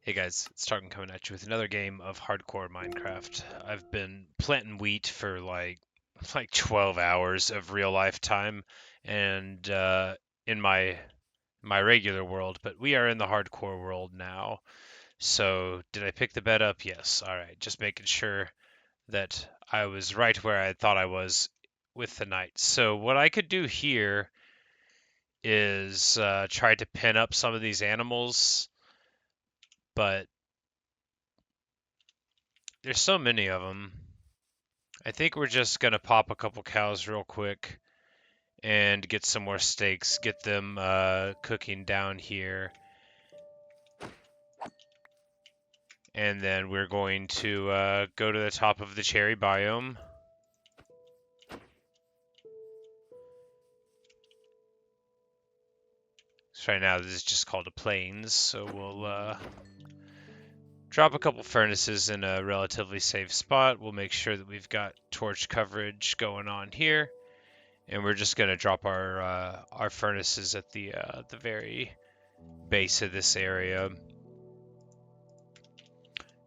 Hey guys, it's Tarkin coming at you with another game of hardcore Minecraft. I've been planting wheat for like 12 hours of real life time, and in my regular world, but we are in the hardcore world now. So did I pick the bed up? Yes. All right, just making sure that I was right where I thought I was with the night. So what I could do here is try to pin up some of these animals, but there's so many of them. I think we're just gonna pop a couple cows real quick and get some more steaks, get them cooking down here, and then we're going to go to the top of the cherry biome. So right now this is just called a plains, so we'll drop a couple furnaces in a relatively safe spot. We'll make sure that we've got torch coverage going on here, and we're just gonna drop our furnaces at the very base of this area.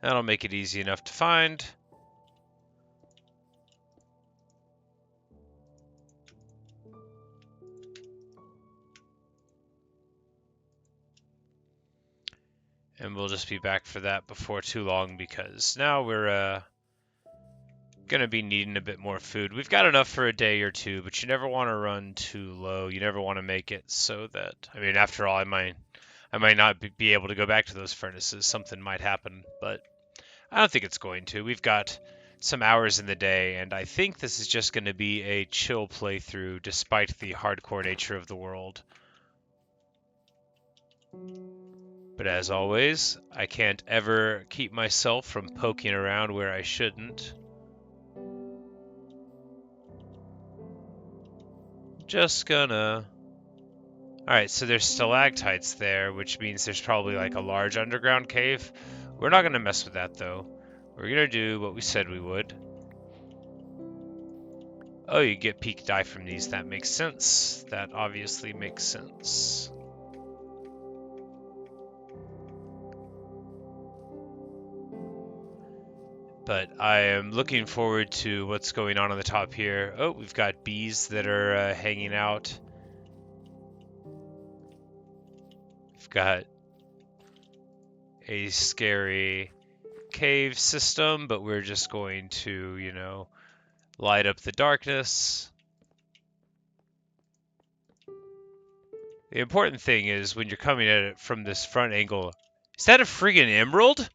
That'll make it easy enough to find. And we'll just be back for that before too long because now we're gonna be needing a bit more food. We've got enough for a day or two, but you never want to run too low. You never want to make it so that, I mean, after all, I might not be able to go back to those furnaces. Something might happen, but I don't think it's going to. We've got some hours in the day, and I think this is just going to be a chill playthrough despite the hardcore nature of the world. But as always, I can't ever keep myself from poking around where I shouldn't. Just gonna... Alright, so there's stalactites there, which means there's probably like a large underground cave. We're not gonna mess with that though. We're gonna do what we said we would. Oh, you get peak dye from these. That makes sense. That obviously makes sense. But I am looking forward to what's going on the top here. Oh, we've got bees that are hanging out. We've got a scary cave system, but we're just going to, light up the darkness. The important thing is when you're coming at it from this front angle, is that a friggin' emerald?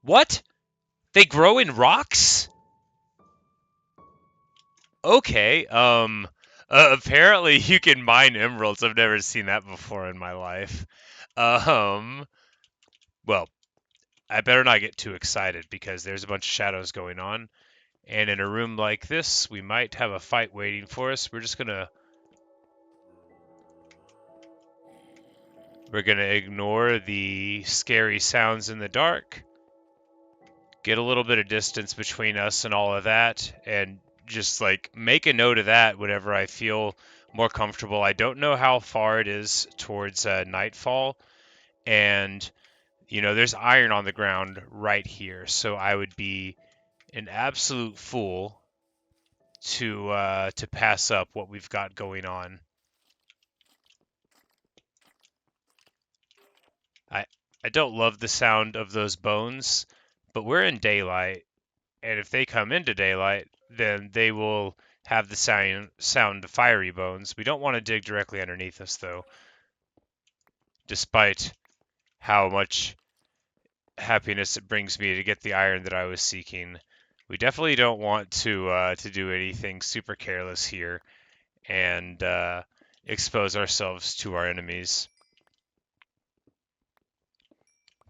What? They grow in rocks? Okay, apparently you can mine emeralds. I've never seen that before in my life. Um, well, I better not get too excited because there's a bunch of shadows going on. And in a room like this, we might have a fight waiting for us. We're gonna ignore the scary sounds in the dark. Get a little bit of distance between us and all of that, and just like make a note of that whenever I feel more comfortable. I don't know how far it is towards nightfall, and there's iron on the ground right here, so I would be an absolute fool to pass up what we've got going on. I I don't love the sound of those bones, but we're in daylight, and if they come into daylight, then they will have the sound of fiery bones. We don't want to dig directly underneath us, though, despite how much happiness it brings me to get the iron that I was seeking. We definitely don't want to do anything super careless here and expose ourselves to our enemies.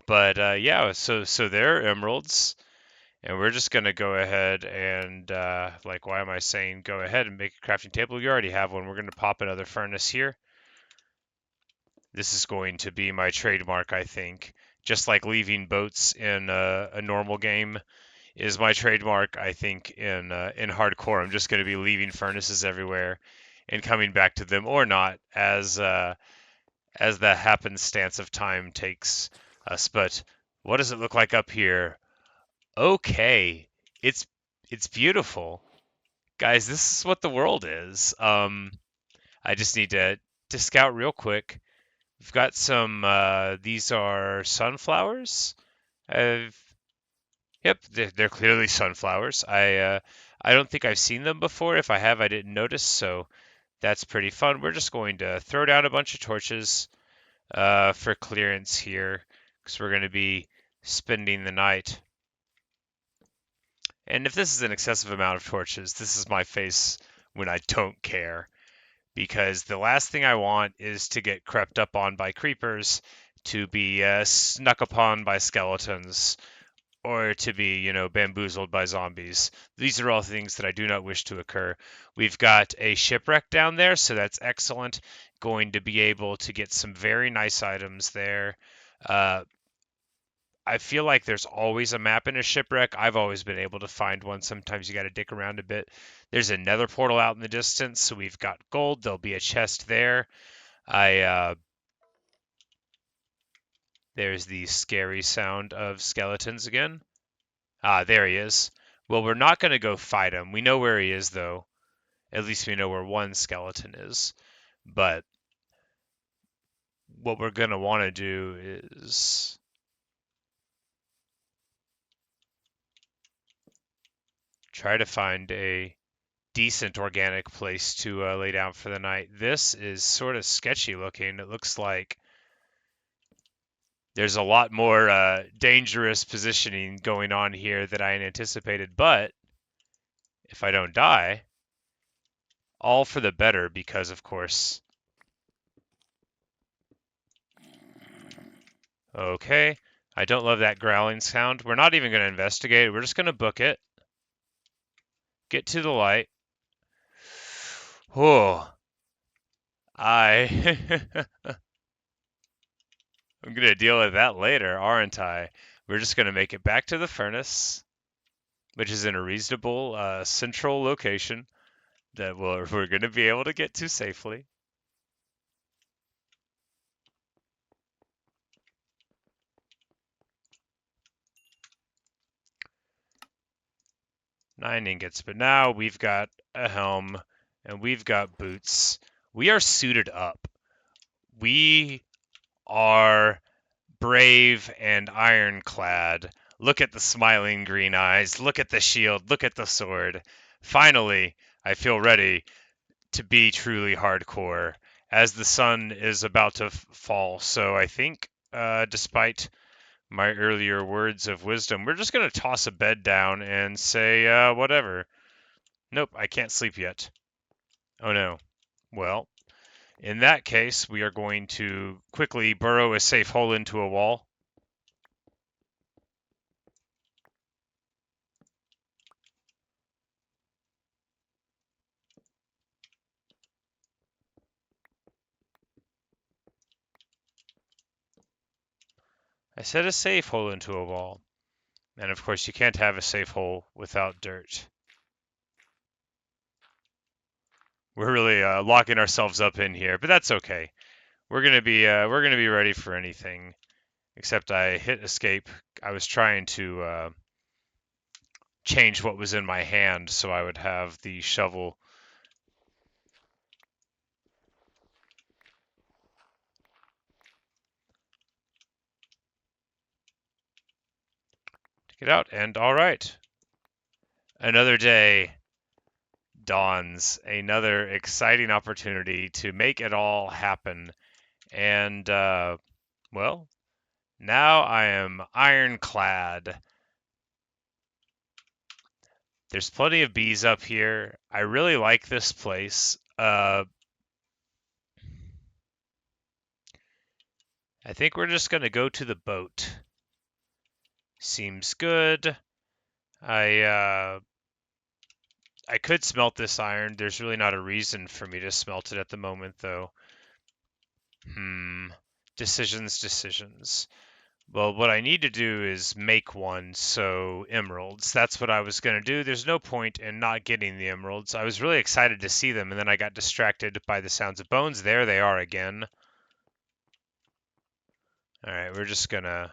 But yeah, so there are emeralds. And we're just going to go ahead and, like, why am I saying go ahead and make a crafting table? You already have one. We're going to pop another furnace here. This is going to be my trademark, I think. Just like leaving boats in a normal game is my trademark, I think, in hardcore. I'm just going to be leaving furnaces everywhere and coming back to them or not as the happenstance of time takes us. But What does it look like up here? Okay, it's it's beautiful. Guys, this is what the world is. I just need to scout real quick. We've got some these are sunflowers. I've Yep, they're clearly sunflowers. I don't think I've seen them before. If I have, I didn't notice, so that's pretty fun. We're just going to throw down a bunch of torches for clearance here because we're going to be spending the night. And if this is an excessive amount of torches, this is my face when I don't care. Because the last thing I want is to get crept up on by creepers, to be snuck upon by skeletons, or to be, bamboozled by zombies. These are all things that I do not wish to occur. We've got a shipwreck down there, so that's excellent. Going to be able to get some very nice items there. Uh, I feel like there's always a map in a shipwreck. I've always been able to find one. Sometimes you got to dick around a bit. There's a nether portal out in the distance, so we've got gold. There'll be a chest there. There's the scary sound of skeletons again. Ah, there he is. Well, we're not going to go fight him. We know where he is, though. At least we know where one skeleton is. But what we're going to want to do is try to find a decent organic place to lay down for the night. This is sort of sketchy looking. It looks like there's a lot more dangerous positioning going on here than I anticipated. But if I don't die, all for the better because, of course. Okay, I don't love that growling sound. We're not even going to investigate. We're just going to book it. Get to the light. Oh, I I'm going to deal with that later, aren't I? We're just going to make it back to the furnace, which is in a reasonable central location that we're going to be able to get to safely. 9 ingots, but now we've got a helm and we've got boots. We are suited up. We are brave and ironclad. Look at the smiling green eyes. Look at the shield. Look at the sword. Finally, I feel ready to be truly hardcore as the sun is about to fall. So I think, despite my earlier words of wisdom, we're just going to toss a bed down and say, whatever. Nope, I can't sleep yet. Oh no. Well, in that case, we are going to quickly burrow a safe hole into a wall. I said a safe hole into a wall. And of course, you can't have a safe hole without dirt. We're really locking ourselves up in here, but that's okay. We're gonna be ready for anything. Except I hit escape. I was trying to change what was in my hand so I would have the shovel. To get out, and all right. Another day dawns, another exciting opportunity to make it all happen. And, well, now I am ironclad. There's plenty of bees up here. I really like this place. I think we're just going to go to the boat. Seems good. I could smelt this iron. There's really not a reason for me to smelt it at the moment, though. Decisions. Well, what I need to do is make one, so emeralds. That's what I was going to do. There's no point in not getting the emeralds. I was really excited to see them, and then I got distracted by the sounds of bones. There they are again. All right, we're just going to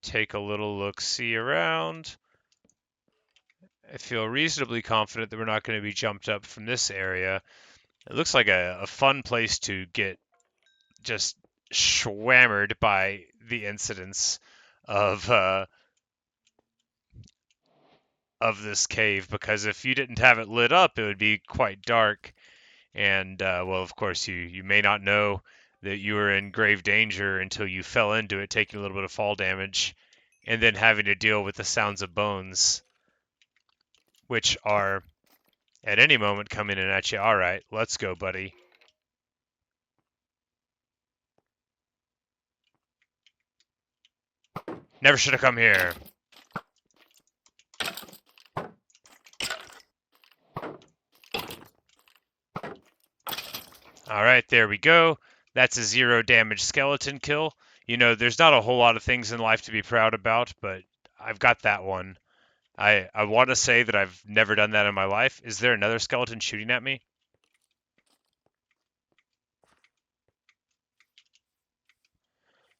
take a little look-see around. I feel reasonably confident that we're not going to be jumped up from this area. It looks like a fun place to get just schwammered by the incidents of this cave, because if you didn't have it lit up, it would be quite dark. And well, of course, you may not know that you were in grave danger until you fell into it, taking a little bit of fall damage, and then having to deal with the sounds of bones, which are at any moment coming in at you. All right, let's go, buddy. Never should have come here. All right, there we go. That's a 0 damage skeleton kill. You know, there's not a whole lot of things in life to be proud about, but I've got that one. I want to say that I've never done that in my life. Is there another skeleton shooting at me?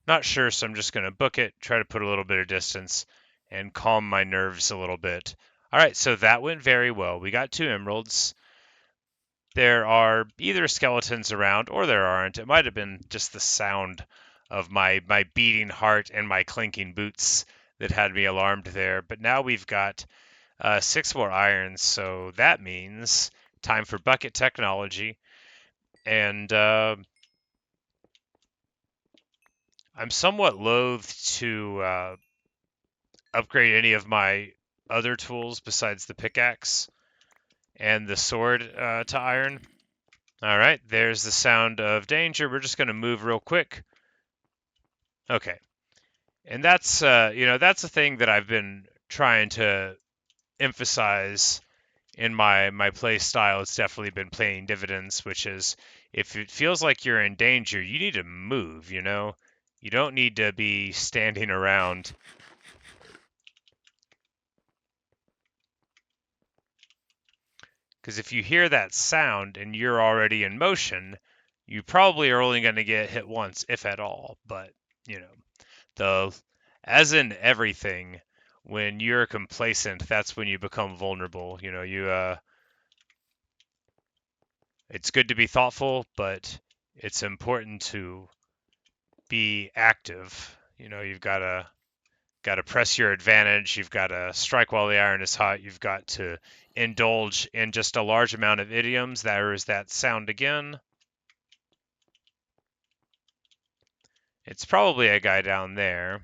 Not sure, so I'm just going to book it, try to put a little bit of distance, and calm my nerves a little bit. All right, so that went very well. We got 2 emeralds. There are either skeletons around or there aren't. It might have been just the sound of my beating heart and my clinking boots that had me alarmed there. But now we've got 6 more irons, so that means time for bucket technology. And I'm somewhat loath to upgrade any of my other tools besides the pickaxe and the sword to iron. All right, there's the sound of danger. We're just going to move real quick. Okay. And that's that's a thing that I've been trying to emphasize in my play style. It's definitely been paying dividends, which is if it feels like you're in danger, you need to move, you know? You don't need to be standing around. Because if you hear that sound and you're already in motion, you probably are only going to get hit once, if at all. But, you know, as in everything, when you're complacent, that's when you become vulnerable. You know, it's good to be thoughtful, but it's important to be active. You know, you've got to press your advantage. You've got to strike while the iron is hot. You've got to indulge in just a large amount of idioms. There is that sound again. It's probably a guy down there.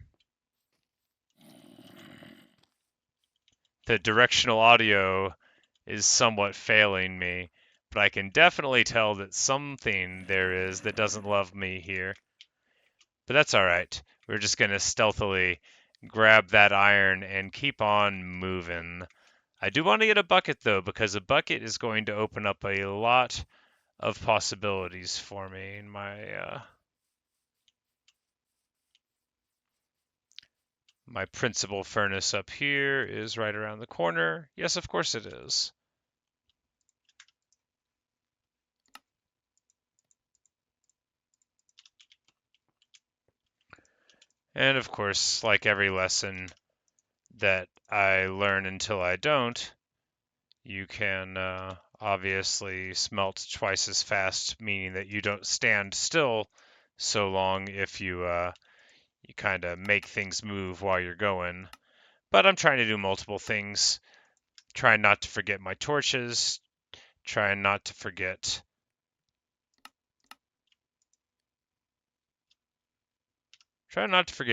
The directional audio is somewhat failing me, but I can definitely tell that something there is that doesn't love me here. But that's all right. We're just going to stealthily grab that iron and keep on moving. I do want to get a bucket, though, because a bucket is going to open up a lot of possibilities for me. My principal furnace up here is right around the corner. Yes, of course it is. And of course, like every lesson that I learn until I don't, you can obviously smelt twice as fast, meaning that you don't stand still so long if you kind of make things move while you're going. But I'm trying to do multiple things, trying not to forget my torches, trying not to forget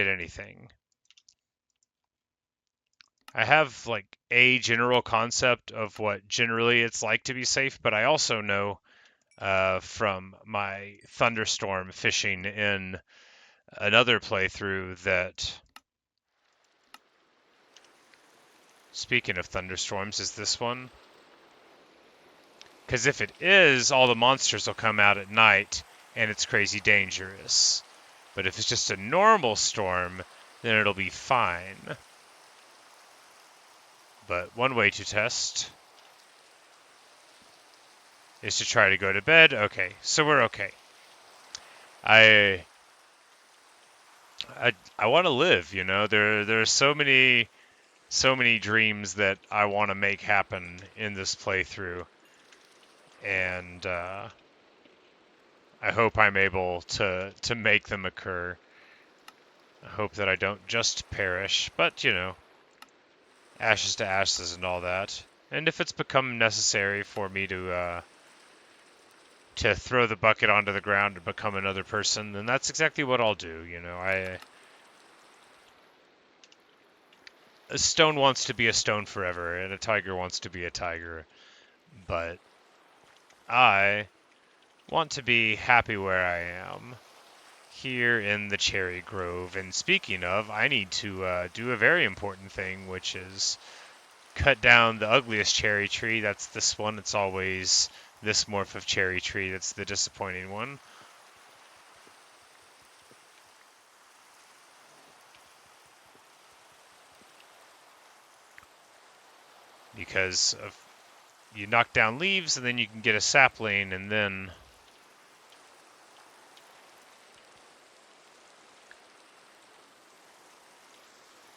anything. I have like a general concept of what generally it's like to be safe, but I also know from my thunderstorm fishing in another playthrough that, speaking of thunderstorms, is this one? Because if it is, all the monsters will come out at night and it's crazy dangerous. But if it's just a normal storm, then it'll be fine. But one way to test is to try to go to bed. Okay, so we're okay. I I want to live, you know. There are so many dreams that I want to make happen in this playthrough, and I hope I'm able to make them occur. I hope that I don't just perish, but you know, ashes to ashes and all that. And if it's become necessary for me to throw the bucket onto the ground and become another person, then that's exactly what I'll do. You know, a stone wants to be a stone forever, and a tiger wants to be a tiger, but I want to be happy where I am, here in the cherry grove. And speaking of, I need to do a very important thing, which is cut down the ugliest cherry tree. That's this one. It's always this morph of cherry tree that's the disappointing one. Because of, you knock down leaves and then you can get a sapling, and then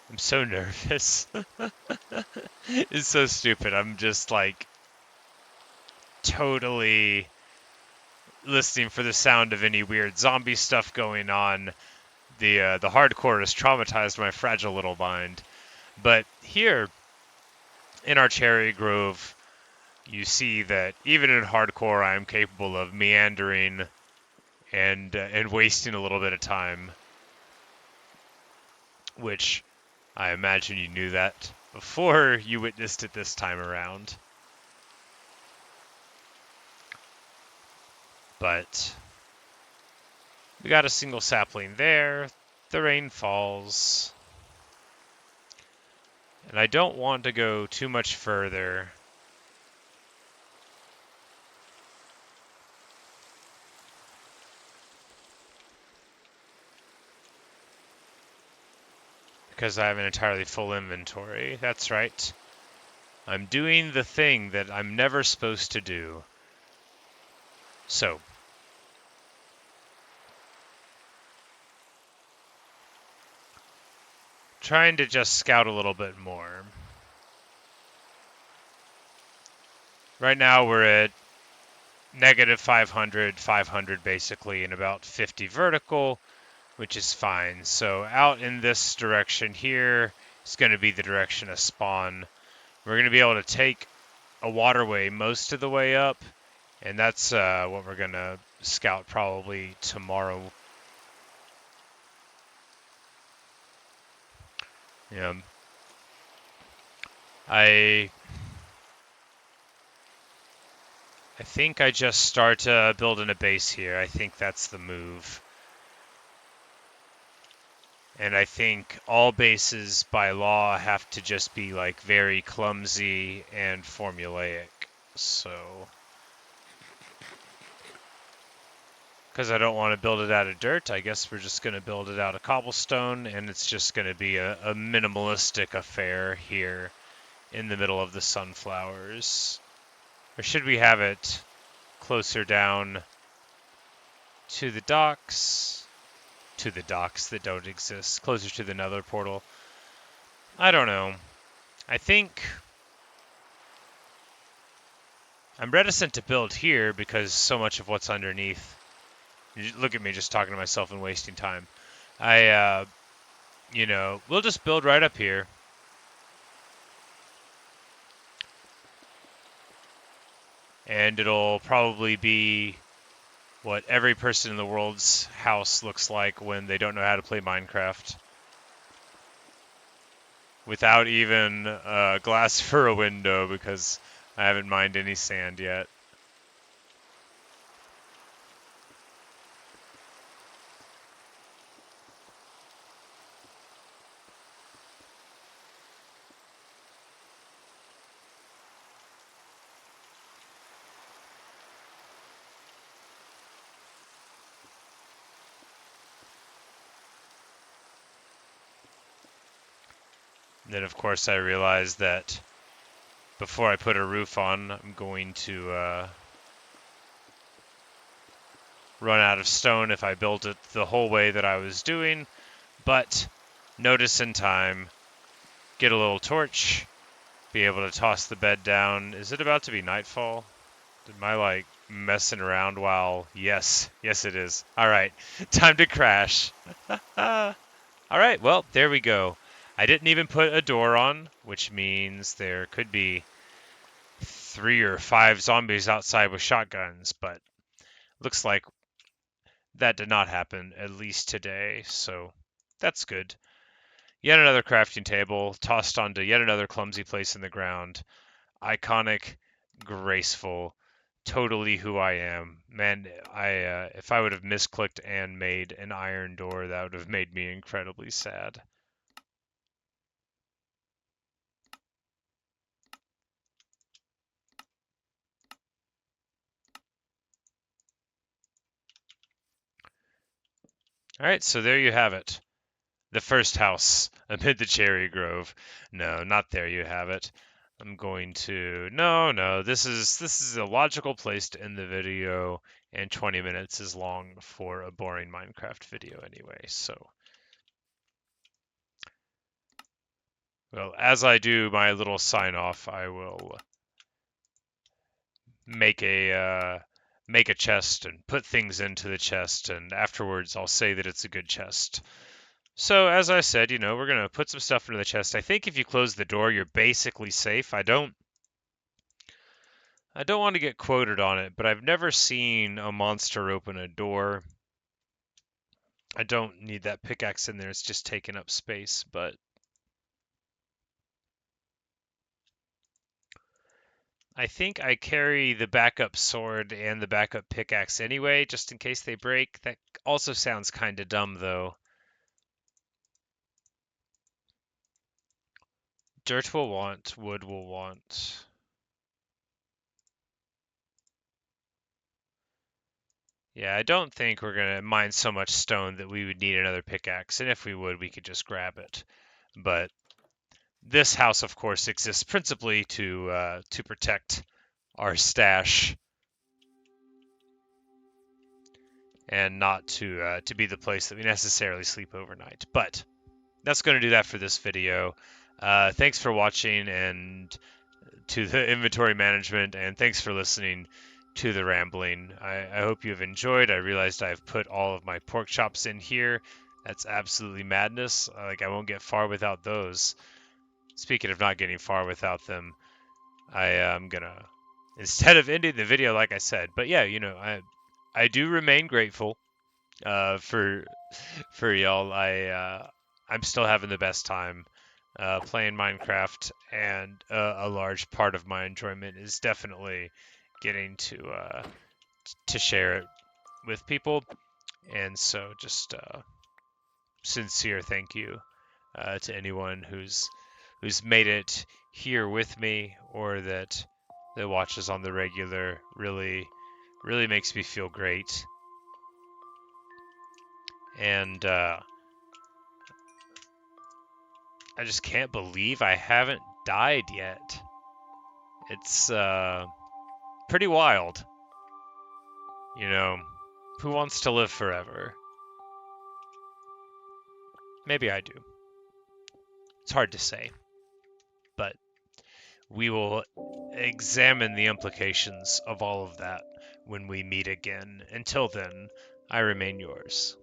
I'm so nervous. It's so stupid. I'm just like totally listening for the sound of any weird zombie stuff going on. The hardcore has traumatized my fragile little mind. But here in our cherry grove, you see that even in hardcore, I am capable of meandering and wasting a little bit of time, which I imagine you knew that before you witnessed it this time around. But we got a single sapling there. The rain falls. And I don't want to go too much further. Because I have an entirely full inventory. That's right. I'm doing the thing that I'm never supposed to do. So, trying to just scout a little bit more. Right now we're at negative 500, 500 basically, and about 50 vertical, which is fine. So out in this direction here is going to be the direction of spawn. We're going to be able to take a waterway most of the way up, and that's what we're going to scout probably tomorrow. Yeah. I think I just start building a base here. I think that's the move. And I think all bases by law have to just be like very clumsy and formulaic. So, because I don't want to build it out of dirt, I guess we're just going to build it out of cobblestone, and it's just going to be a minimalistic affair here in the middle of the sunflowers. Or should we have it closer down to the docks? To the docks that don't exist, closer to the nether portal. I don't know. I think I'm reticent to build here because so much of what's underneath. Look at me just talking to myself and wasting time. You know, we'll just build right up here. And it'll probably be what every person in the world's house looks like when they don't know how to play Minecraft. Without even glass for a window, because I haven't mined any sand yet. And then, of course, I realized that before I put a roof on, I'm going to run out of stone if I build it the whole way that I was doing. but notice in time, get a little torch, be able to toss the bed down. Is it about to be nightfall? Am I like messing around while? Yes, yes it is. All right, time to crash. All right, well, there we go. I didn't even put a door on, which means there could be 3 or 5 zombies outside with shotguns, but looks like that did not happen, at least today, so that's good. Yet another crafting table, tossed onto yet another clumsy place in the ground. Iconic, graceful, totally who I am. Man, if I would have misclicked and made an iron door, that would have made me incredibly sad. All right, so there you have it. The first house amid the cherry grove. No, not there you have it. I'm going to no, this is a logical place to end the video, and 20 minutes is long for a boring Minecraft video anyway. So, well, as I do my little sign off, I will make a make a chest and put things into the chest, and afterwards I'll say that it's a good chest. So as I said, we're gonna put some stuff into the chest. I think if you close the door, you're basically safe. I don't want to get quoted on it, but I've never seen a monster open a door. I don't need that pickaxe in there. It's just taking up space, but I think I carry the backup sword and the backup pickaxe anyway, just in case they break. That also sounds kind of dumb, though. Dirt will want, wood will want. Yeah, I don't think we're gonna mine so much stone that we would need another pickaxe, and if we would, we could just grab it. But this house, of course, exists principally to protect our stash and not to be the place that we necessarily sleep overnight. But that's going to do that for this video. Thanks for watching and to the inventory management, and thanks for listening to the rambling. I hope you have enjoyed. I realized I've put all of my pork chops in here. That's absolutely madness. Like, I won't get far without those. Speaking of not getting far without them, I am gonna, instead of ending the video like I said, but yeah, I do remain grateful for y'all. I'm still having the best time playing Minecraft, and a large part of my enjoyment is definitely getting to share it with people. And so, just sincere thank you to anyone who's made it here with me, or that watches on the regular. Really makes me feel great. And I just can't believe I haven't died yet. It's pretty wild. You know, who wants to live forever? Maybe I do. It's hard to say. But we will examine the implications of all of that when we meet again. Until then, I remain yours.